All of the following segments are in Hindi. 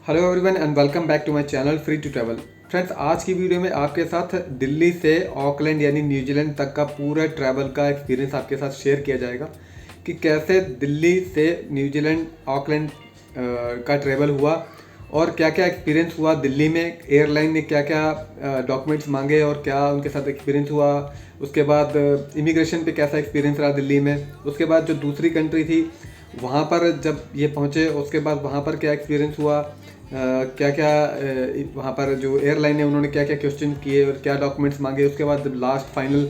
Hello everyone and welcome back to my channel free to travel. Friends, आज की वीडियो में आपके साथ दिल्ली से ऑकलैंड यानी न्यूजीलैंड तक का पूरा ट्रैवल का एक्सपीरियंस आपके साथ शेयर किया जाएगा कि कैसे दिल्ली से न्यूजीलैंड ऑकलैंड का ट्रैवल हुआ और क्या क्या एक्सपीरियंस हुआ दिल्ली में। एयरलाइन ने क्या क्या डॉक्यूमेंट्स मांगे और क्या उनके साथ एक्सपीरियंस हुआ। उसके बाद इमिग्रेशन पे कैसा एक्सपीरियंस रहा दिल्ली में। उसके बाद जो दूसरी कंट्री थी वहाँ पर जब ये पहुँचे उसके बाद वहाँ पर क्या एक्सपीरियंस हुआ, क्या क्या वहाँ पर जो एयरलाइन है उन्होंने क्या क्या क्वेश्चन किए और क्या डॉक्यूमेंट्स मांगे। उसके बाद लास्ट फाइनल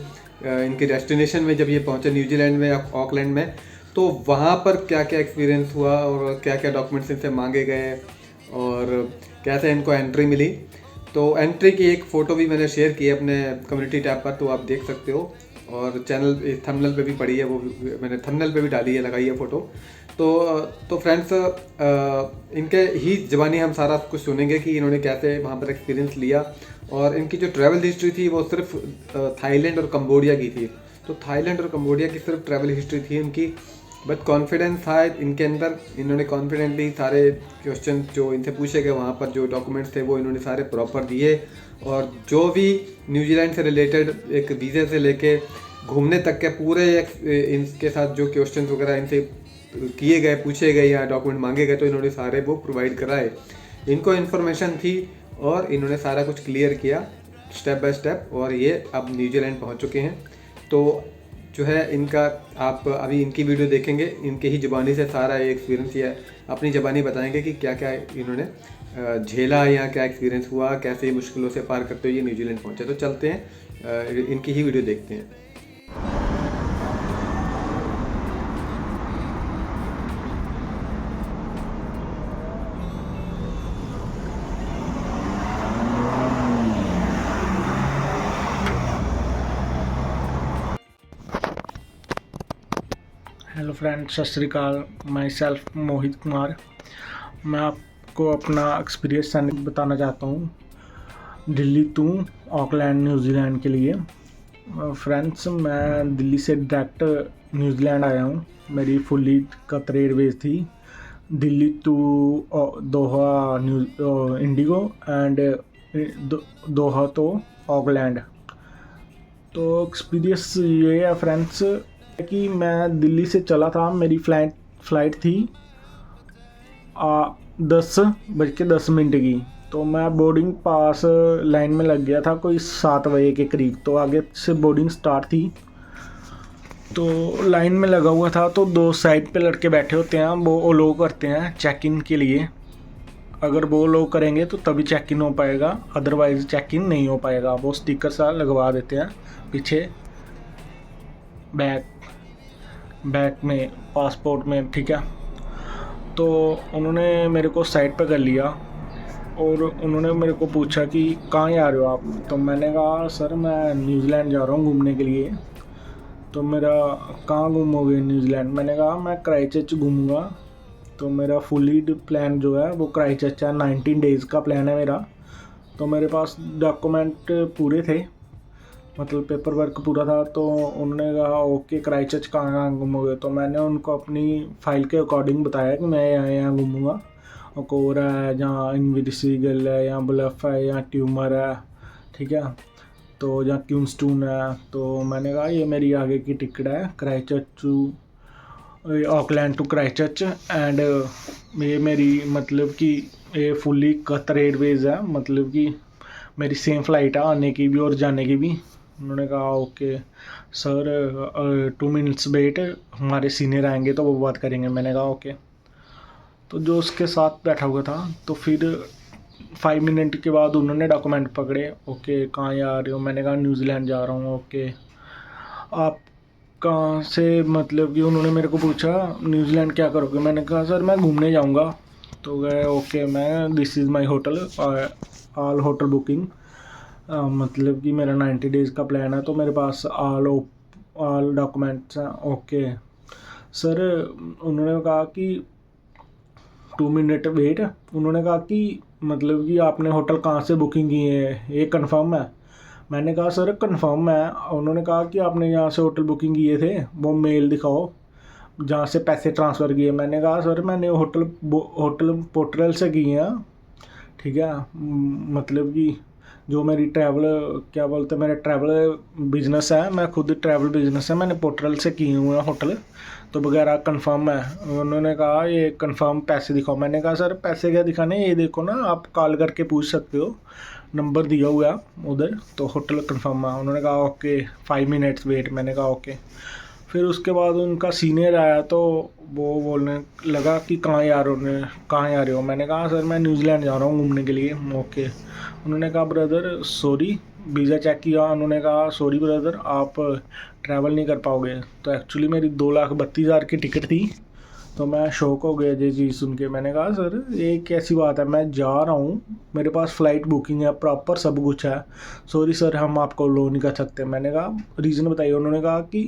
इनके डेस्टिनेशन में जब ये पहुँचे न्यूजीलैंड में ऑकलैंड में, तो वहाँ पर क्या क्या एक्सपीरियंस हुआ और क्या क्या डॉक्यूमेंट्स इनसे मांगे गए और कैसे इनको एंट्री मिली। तो एंट्री की एक फ़ोटो भी मैंने शेयर की है अपने कम्युनिटी टैब पर, तो आप देख सकते हो। और चैनल थंबनेल पे भी पड़ी है, वो मैंने थंबनेल पे भी डाली है, लगाई है फ़ोटो। तो फ्रेंड्स, इनके ही ज़बानी हम सारा कुछ सुनेंगे कि इन्होंने कैसे वहाँ पर एक्सपीरियंस लिया। और इनकी जो ट्रैवल हिस्ट्री थी वो सिर्फ थाईलैंड और कंबोडिया की थी। तो थाईलैंड और कंबोडिया की सिर्फ ट्रैवल हिस्ट्री थी इनकी, बट कॉन्फिडेंस था इनके अंदर। इन्होंने कॉन्फिडेंटली सारे क्वेश्चन जो इनसे पूछे गए वहाँ पर जो डॉक्यूमेंट्स थे वो इन्होंने सारे प्रॉपर दिए। और जो भी न्यूजीलैंड से रिलेटेड एक वीज़े से लेके घूमने तक के पूरे इनके साथ जो क्वेश्चन वगैरह इनसे किए गए, पूछे गए या डॉक्यूमेंट मांगे गए, तो इन्होंने सारे वो प्रोवाइड कराए। इनको इन्फॉर्मेशन थी और इन्होंने सारा कुछ क्लियर किया स्टेप बाय स्टेप, और ये अब न्यूजीलैंड पहुंच चुके हैं। तो जो है इनका, आप अभी इनकी वीडियो देखेंगे, इनके ही ज़बानी से सारा ये एक्सपीरियंस या अपनी ज़बानी बताएंगे कि क्या क्या इन्होंने झेला या क्या एक्सपीरियंस हुआ, कैसे मुश्किलों से पार करते हुए ये न्यूजीलैंड पहुंचे। तो चलते हैं, इनकी ही वीडियो देखते हैं। हेलो फ्रेंड, सत श्री अकाल। My self Mohit Kumar. मैं आपको अपना एक्सपीरियंस बताना चाहता हूँ दिल्ली टू ऑकलैंड न्यूजीलैंड के लिए। फ्रेंड्स, मैं दिल्ली से डायरेक्ट न्यूजीलैंड आया हूँ। मेरी फुली कतर एयरवेज थी Delhi to Doha IndiGo and Doha to Auckland. तो एक्सपीरियंस ये है फ्रेंड्स कि मैं दिल्ली से चला था। मेरी फ़्लाइट थी 10:10 की। तो मैं बोर्डिंग पास लाइन में लग गया था कोई 7 बजे के करीब। तो आगे से बोर्डिंग स्टार्ट थी, तो लाइन में लगा हुआ था। तो 2 साइड पे लड़के बैठे होते हैं, वो अलो करते हैं चेक इन के लिए। अगर वो अलो करेंगे तो तभी चेक इन हो पाएगा, अदरवाइज़ चेक इन नहीं हो पाएगा। वो स्टिकर सा लगवा देते हैं पीछे बैक में, पासपोर्ट में, ठीक है। तो उन्होंने मेरे को साइड पे कर लिया और उन्होंने मेरे को पूछा कि कहाँ जा रहे हो आप। तो मैंने कहा सर मैं न्यूजीलैंड जा रहा हूँ घूमने के लिए। तो मेरा कहाँ घूमोगे न्यूजीलैंड। मैंने कहा मैं क्राइस्टचर्च घूमूंगा। तो मेरा फुली प्लान जो है वो क्राइस्टचर्च है, 19 डेज़ का प्लान है मेरा। तो मेरे पास डॉक्यूमेंट पूरे थे, मतलब पेपर वर्क पूरा था। तो उन्होंने कहा ओके क्राइस्टचर्च कहाँ कहाँ घूमोगे। तो मैंने उनको अपनी फ़ाइल के अकॉर्डिंग बताया कि मैं यहाँ यहाँ घूमूँगा। अकोरा है, जहाँ इनविसिगल है, यहाँ ब्लफ है, यहाँ ट्यूमर है, ठीक है। तो जहाँ क्यूनस्टून है। तो मैंने कहा ये मेरी आगे की टिकट है, Christchurch to Auckland to Christchurch. And ये मेरी मतलब कि ये फुली कतर एयरवेज़ है, मतलब कि मेरी सेम फ़्लाइट है आने की भी और जाने की भी। उन्होंने कहा ओके सर 2 मिनट्स वेट, हमारे सीनियर आएंगे तो वो बात करेंगे। मैंने कहा ओके। तो जो उसके साथ बैठा हुआ था, तो फिर 5 मिनट के बाद उन्होंने डॉक्यूमेंट पकड़े। ओके कहाँ जा रहे हो। मैंने कहा न्यूजीलैंड जा रहा हूँ। ओके आप कहाँ से, मतलब कि उन्होंने मेरे को पूछा न्यूजीलैंड क्या करोगे। मैंने कहा सर मैं घूमने जाऊँगा। तो गए ओके, मैं this is my hotel, all hotel booking. मतलब कि मेरा 90 डेज़ का प्लान है, तो मेरे पास ऑल डॉक्यूमेंट्स हैं। ओके सर, उन्होंने कहा कि 2 मिनट वेट। उन्होंने कहा कि मतलब कि आपने होटल कहाँ से बुकिंग की है, ये कंफर्म है। मैंने कहा सर कंफर्म है। उन्होंने कहा कि आपने यहाँ से होटल बुकिंग किए थे, वो मेल दिखाओ जहाँ से पैसे ट्रांसफ़र किए। मैंने कहा सर मैंने होटल पोर्टल से किए हैं, ठीक है। मतलब कि जो मेरी ट्रैवल क्या बोलते हैं, मेरा ट्रैवल बिजनेस है, मैं खुद ट्रैवल बिजनेस है, मैंने पोर्टल से किए हुए हैं होटल, तो वगैरह कंफर्म है। उन्होंने कहा ये कंफर्म पैसे दिखाओ। मैंने कहा सर पैसे क्या दिखाने, ये देखो ना, आप कॉल करके पूछ सकते हो, नंबर दिया हुआ है उधर, तो होटल कंफर्म है। उन्होंने कहा ओके 5 मिनट्स वेट। मैंने कहा ओके। फिर उसके बाद उनका सीनियर आया तो वो बोलने लगा कि कहाँ आ रहे हो। मैंने कहा सर मैं न्यूजीलैंड जा रहा हूँ घूमने के लिए। ओके। उन्होंने कहा ब्रदर सॉरी, वीज़ा चेक किया। उन्होंने कहा सॉरी ब्रदर, आप ट्रैवल नहीं कर पाओगे। तो एक्चुअली मेरी 2,32,000 की टिकट थी। तो मैं शॉक हो गया ये चीज़ सुन के। मैंने कहा सर ये कैसी बात है, मैं जा रहा हूँ, मेरे पास फ़्लाइट बुकिंग है, प्रॉपर सब कुछ है। सॉरी सर हम आपको लो नहीं कर सकते। मैंने कहा रीज़न बताइए। उन्होंने कहा कि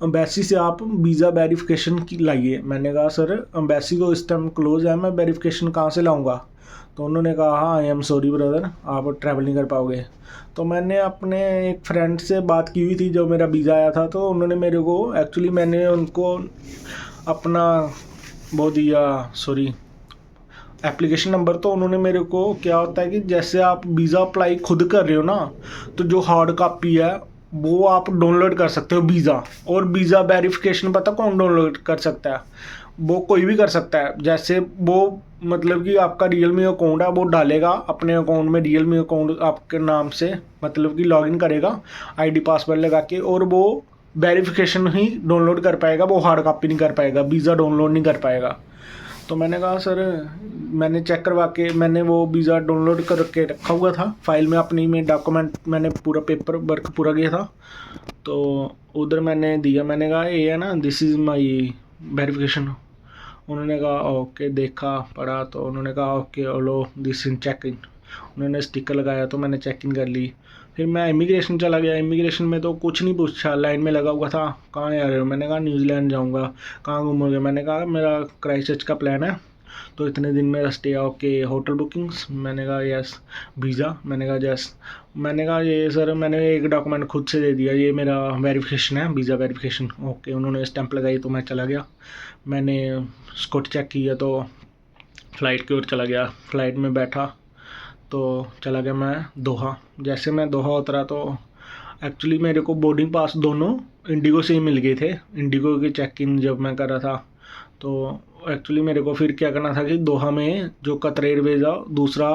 एम्बेसी से आप वीज़ा वेरिफिकेशन की लाइए। मैंने कहा सर एम्बेसी तो इस टाइम क्लोज़ है, मैं वेरिफिकेशन कहाँ से लाऊँगा। तो उन्होंने कहा हाँ आई एम सॉरी ब्रदर, आप ट्रैवल नहीं कर पाओगे। तो मैंने अपने एक फ्रेंड से बात की हुई थी जो मेरा वीज़ा आया था, तो उन्होंने मेरे को एक्चुअली मैंने उनको अपना वो दिया, सॉरी एप्लीकेशन नंबर। तो उन्होंने मेरे को, क्या होता है कि जैसे आप वीज़ा अप्लाई खुद कर रहे हो ना, तो जो हार्ड कॉपी है वो आप डाउनलोड कर सकते हो वीज़ा। और वीज़ा वेरिफिकेशन पता कौन डाउनलोड कर सकता है, वो कोई भी कर सकता है। जैसे वो मतलब कि आपका रियलमी अकाउंट है, वो डालेगा अपने अकाउंट में, रियलमी अकाउंट आपके नाम से, मतलब कि लॉगिन करेगा आईडी पासवर्ड लगा के, और वो वेरिफिकेशन ही डाउनलोड कर पाएगा, वो हार्ड कॉपी नहीं कर पाएगा, वीज़ा डाउनलोड नहीं कर पाएगा। तो मैंने कहा सर, मैंने चेक करवा के, मैंने वो वीज़ा डाउनलोड करके रखा हुआ था फाइल में अपनी में, डॉक्यूमेंट मैंने पूरा पेपर वर्क पूरा किया था, तो उधर मैंने दिया। मैंने कहा ये है ना, दिस इज़ माई वेरिफिकेशन। उन्होंने कहा ओके, देखा पढ़ा, तो उन्होंने कहा ओके लो दिस इन चेक इन। उन्होंने स्टिकर लगाया तो मैंने चेक इन कर ली। फिर मैं इमिग्रेशन चला गया। इमिग्रेशन में तो कुछ नहीं पूछा, लाइन में लगा हुआ था, कहाँ आ रहे हो। मैंने कहा न्यूजीलैंड जाऊँगा। कहाँ घूमोगे। मैंने कहा मेरा क्राइस्टचर्च का प्लान है, तो इतने दिन मेरा स्टे। Okay hotel bookings. मैंने कहा यस। वीज़ा। मैंने कहा यस। मैंने कहा ये सर मैंने एक डॉक्यूमेंट खुद से दे दिया, ये मेरा वेरिफिकेशन है, वीज़ा वेरिफिकेशन। ओके उन्होंने स्टैंप लगाई तो मैं चला गया। मैंने स्कॉट चेक किया तो फ़्लाइट की ओर चला गया। फ़्लाइट में बैठा तो चला गया मैं दोहा। जैसे मैं दोहा उतरा तो एक्चुअली मेरे को बोर्डिंग पास दोनों इंडिगो से ही मिल गए थे। इंडिगो की चेक इन जब मैं कर रहा था, तो एक्चुअली मेरे को फिर क्या करना था कि दोहा में जो कतर एयरवेज है, दूसरा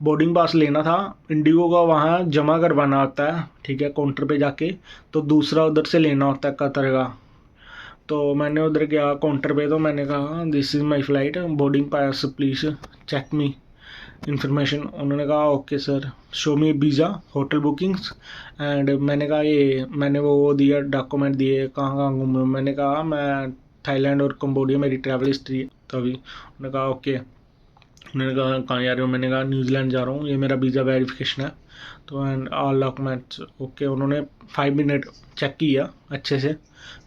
बोर्डिंग पास लेना था इंडिगो का, वहाँ जमा करवाना होता है, ठीक है, काउंटर पे जाके। तो दूसरा उधर से लेना होता है कतर का। तो मैंने उधर गया काउंटर पे, तो मैंने कहा this is my flight boarding pass please check me information. उन्होंने कहा okay sir, show me visa hotel bookings and. मैंने कहा ये मैंने वो दिया, डॉक्यूमेंट दिए, कहाँ कहाँ घूमे। मैंने कहा मैं थाईलैंड और कंबोडिया मेरी ट्रैवल हिस्ट्री तभी। उन्होंने कहा ओके। उन्होंने कहा कहाँ जा रहे हो। मैंने कहा न्यूजीलैंड जा रहा हूँ, ये मेरा वीज़ा वेरिफिकेशन है, तो एंड ऑल डॉक्यूमेंट्स ओके। उन्होंने 5 मिनट चेक किया अच्छे से,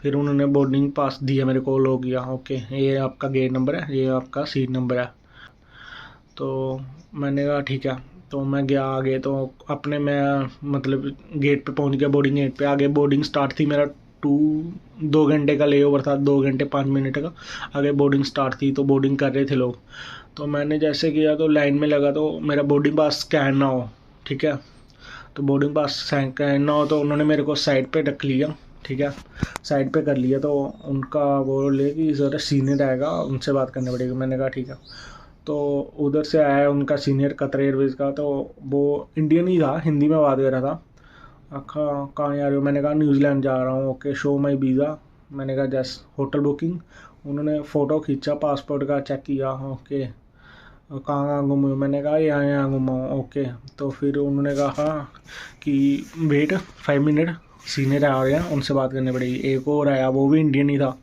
फिर उन्होंने बोर्डिंग पास दिया मेरे को, लो गया ओके ये आपका गेट नंबर है, ये आपका सीट नंबर है। तो मैंने कहा ठीक है। तो मैं गया आगे, तो अपने मैं मतलब गेट पे पहुंच गया, बोर्डिंग गेट पे। आगे बोर्डिंग स्टार्ट थी, मेरा 2 घंटे का ले ओवर था, 2 घंटे 5 मिनट का आगे बोर्डिंग स्टार्ट थी, तो बोर्डिंग कर रहे थे लोग। तो मैंने जैसे किया तो लाइन में लगा, तो मेरा बोर्डिंग पास स्कैन ना हो, ठीक है। तो बोर्डिंग पास स्कैन ना हो तो उन्होंने मेरे को साइड पे रख लिया, ठीक है, साइड पे कर लिया। तो उनका बोले कि ज़रा सीनियर आएगा, उनसे बात करनी पड़ेगी। मैंने कहा ठीक है। तो उधर से आया उनका सीनियर कतर एयरवेज़ का, तो वो इंडियन ही था, हिंदी में बात कर रहा था। अखा कहाँ जा रहे हो। मैंने कहा न्यूजीलैंड जा रहा हूँ। Okay show my visa. मैंने कहा जैस होटल बुकिंग। उन्होंने फ़ोटो खींचा, पासपोर्ट का चेक किया। ओके कहाँ कहाँ घूमे हो। मैंने कहा यहाँ यहाँ घूमा हूँ। ओके तो फिर उन्होंने कहा कि वेट 5 मिनट, सीनियर आ रहे हैं, उनसे बात करनी पड़ेगी। एक और आया, वो भी इंडियन ही था।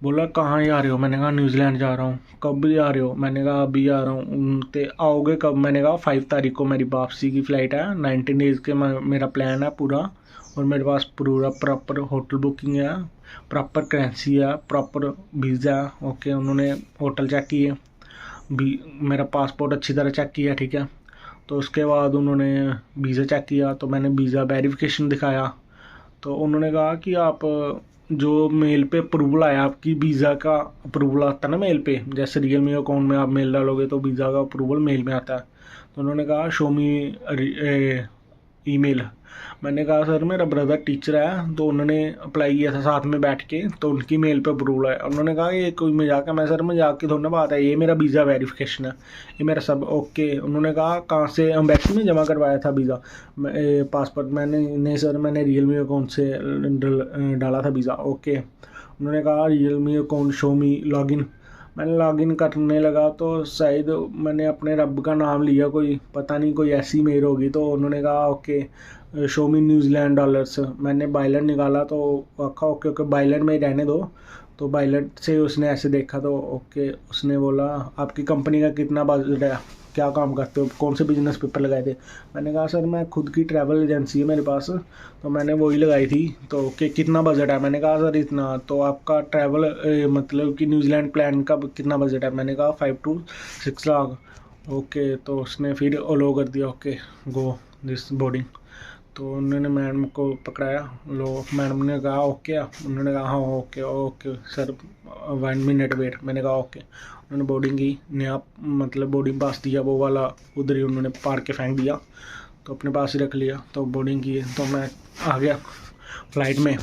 बोला कहाँ जा रहे हो। मैंने कहा न्यूजीलैंड जा रहा हूँ। कब जा रहे हो। मैंने कहा अभी आ रहा हूँ। उनते आओगे कब। मैंने कहा 5 तारीख को मेरी वापसी की फ़्लाइट है, 19 डेज़ के मेरा प्लान है पूरा, और मेरे पास पूरा प्रॉपर होटल बुकिंग है, प्रॉपर करेंसी है, प्रॉपर वीज़ा है। ओके उन्होंने होटल चेक किए, मेरा पासपोर्ट अच्छी तरह चेक किया, ठीक है। तो उसके बाद उन्होंने वीज़ा चेक किया, तो मैंने वीज़ा वेरिफिकेशन दिखाया। तो उन्होंने कहा कि आप जो मेल पे अप्रूवल आया, आपकी वीज़ा का अप्रूवल आता है ना मेल पे, जैसे रियलमी अकाउंट में आप मेल डालोगे तो वीज़ा का अप्रूवल मेल में आता है। तो उन्होंने कहा शो मी ईमेल। मैंने कहा सर मेरा ब्रदर टीचर है, तो उन्होंने अप्लाई किया था साथ में बैठ के, तो उनकी मेल पे अप्रूवल है। उन्होंने कहा ये कोई मजाक है। मैं सर मजाक की थोड़ी ना बात है, ये मेरा वीज़ा वेरिफिकेशन है, ये मेरा सब ओके। उन्होंने कहा कहाँ से, एम्बेसी में जमा करवाया था वीज़ा पासपोर्ट। मैंने नहीं सर, मैंने रियलमी अकाउंट से डाला था वीज़ा, ओके। उन्होंने कहा रियलमी अकाउंट शो मी लॉगिन। मैंने लॉगिन करने लगा तो शायद मैंने अपने रब का नाम लिया, कोई पता नहीं कोई ऐसी मेल होगी। तो उन्होंने कहा ओके शो मी न्यूजीलैंड डॉलर्स। मैंने बायलेट निकाला तो आखा ओके ओके बायलेट में ही रहने दो। तो बायलेट से उसने ऐसे देखा तो ओके, उसने बोला आपकी कंपनी का कितना बजट है, क्या काम करते हो, कौन से बिजनेस पेपर लगाए थे। मैंने कहा सर मैं खुद की ट्रैवल एजेंसी है मेरे पास, तो मैंने वही लगाई थी। तो कि कितना बजट है, मैंने कहा सर इतना। तो आपका ट्रैवल मतलब कि न्यूजीलैंड प्लान का कितना बजट है, मैंने कहा 5 to 6 लाख। ओके, तो उसने फिर अलो कर दिया, ओके गो दिस बोर्डिंग। तो उन्होंने मैडम को पकड़ाया, लो मैडम ने कहा ओके, उन्होंने कहा हाँ okay okay sir 1 minute wait. मैंने कहा ओके। उन्होंने बोर्डिंग की, नया मतलब बोर्डिंग पास दिया, वो वाला उधर ही उन्होंने पार के फेंक दिया, तो अपने पास ही रख लिया। तो बोर्डिंग की, तो मैं आ गया फ़्लाइट में।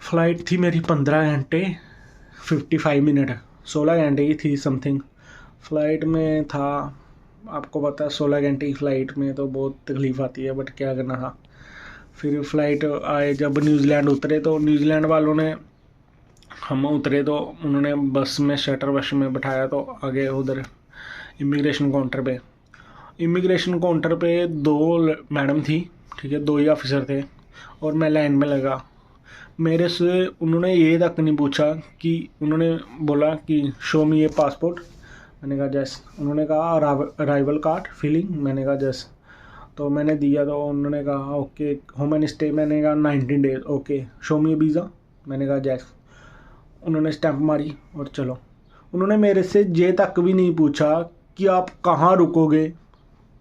फ़्लाइट थी मेरी 15 घंटे 55 मिनट, 16 घंटे की थी समथिंग। फ़्लाइट में था, आपको पता है 16 घंटे की फ़्लाइट में तो बहुत तकलीफ़ आती है, बट क्या करना था। फिर फ़्लाइट आए, जब न्यूजीलैंड उतरे तो न्यूजीलैंड वालों ने, हम उतरे तो उन्होंने बस में शटर बस में बैठाया, तो आगे उधर इमिग्रेशन काउंटर पे, इमिग्रेशन काउंटर पे 2 मैडम थी, ठीक है, 2 ही ऑफिसर थे, और मैं लाइन में लगा। मेरे से उन्होंने ये तक नहीं पूछा कि, उन्होंने बोला कि शो मी ये पासपोर्ट। मैंने कहा जैस। उन्होंने कहा अराइवल कार्ड फिलिंग। मैंने कहा जैस। तो मैंने दिया, तो उन्होंने कहा ओके होम एंड स्टे। मैंने कहा 19 days, okay show me visa. मैंने कहा जैस। उन्होंने स्टैंप मारी और चलो। उन्होंने मेरे से ये तक भी नहीं पूछा कि आप कहाँ रुकोगे,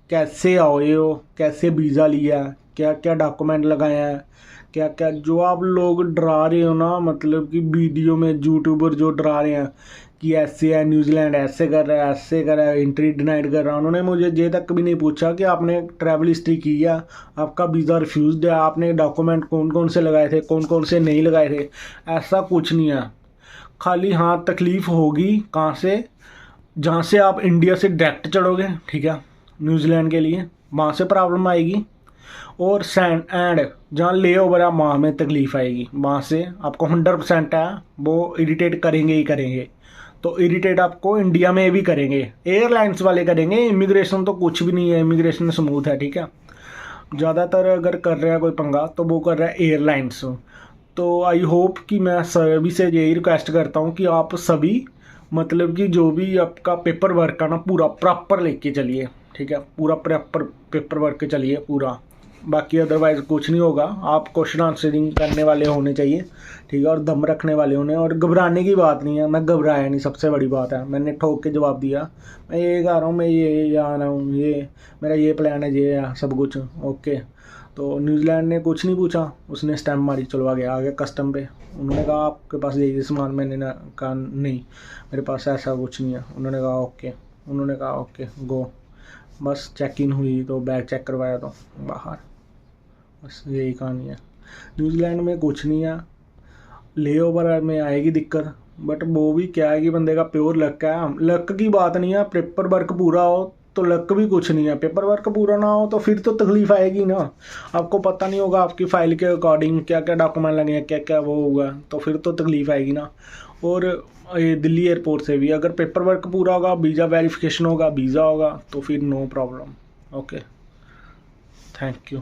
कैसे आए हो, कैसे वीज़ा लिया है, क्या क्या डॉक्यूमेंट लगाए हैं, क्या क्या जो आप लोग डरा रहे हो ना, मतलब कि वीडियो में यूट्यूबर जो डरा रहे हैं कि ऐसे है न्यूजीलैंड, ऐसे कर रहा है, ऐसे कर रहा है, एंट्री डिनाइड कर रहा है। उन्होंने मुझे ये तक भी नहीं पूछा कि आपने ट्रैवल हिस्ट्री की है, आपका वीज़ा रिफ्यूज़ है, आपने डॉक्यूमेंट कौन कौन से लगाए थे, कौन कौन से नहीं लगाए थे। ऐसा कुछ नहीं है। खाली हाँ तकलीफ़ होगी कहाँ से, जहाँ से आप इंडिया से डायरेक्ट चढ़ोगे, ठीक है, न्यूजीलैंड के लिए, वहाँ से प्रॉब्लम आएगी। और सैंड एंड जहाँ ले ओवर है वहाँ में तकलीफ़ आएगी, वहाँ से आपको 100% है वो इरिटेट करेंगे ही करेंगे। तो इरिटेट आपको इंडिया में भी करेंगे, एयरलाइंस वाले करेंगे। इमिग्रेशन तो कुछ भी नहीं है, इमिग्रेशन स्मूथ है, ठीक है। ज़्यादातर अगर कर रहे हैं कोई पंगा तो वो कर रहा है एयरलाइंस। तो आई होप कि मैं सभी से यही रिक्वेस्ट करता हूँ कि आप सभी मतलब कि जो भी आपका पेपर वर्क है ना, पूरा प्रॉपर लेके चलिए, ठीक है, पूरा प्रॉपर पेपर वर्क चलिए पूरा। बाकी अदरवाइज़ कुछ नहीं होगा। आप क्वेश्चन आंसरिंग करने वाले होने चाहिए, ठीक है, और दम रखने वाले होने, और घबराने की बात नहीं है। मैं घबराया नहीं, सबसे बड़ी बात है, मैंने ठोक के जवाब दिया, मैं ये कह रहा हूँ, मैं ये जा रहा हूँ, ये मेरा ये प्लान है, ये है सब कुछ ओके। तो न्यूजीलैंड ने कुछ नहीं पूछा, उसने स्टैम्प मारी, चलो आ गया कस्टम पे। उन्होंने कहा आपके पास यही सामान, मैंने ना कहा नहीं मेरे पास ऐसा कुछ नहीं है। उन्होंने कहा ओके गो। बस चेक इन हुई तो बैग चेक करवाया तो बाहर, बस यही कहानी है। न्यूजीलैंड में कुछ नहीं है, ले ओवर में आएगी दिक्कत, बट वो भी क्या है कि बंदे का प्योर लक है। लक की बात नहीं है, पेपर वर्क पूरा हो तो लक भी कुछ नहीं है, पेपर वर्क पूरा ना हो तो फिर तो तकलीफ आएगी ना। आपको पता नहीं होगा आपकी फ़ाइल के अकॉर्डिंग क्या क्या डॉक्यूमेंट लगे हैं, क्या क्या वो होगा, तो फिर तो तकलीफ आएगी ना। और ये दिल्ली एयरपोर्ट से भी अगर पेपर वर्क पूरा होगा, वीज़ा वेरिफिकेशन होगा, वीज़ा होगा, तो फिर no problem. Okay, thank you.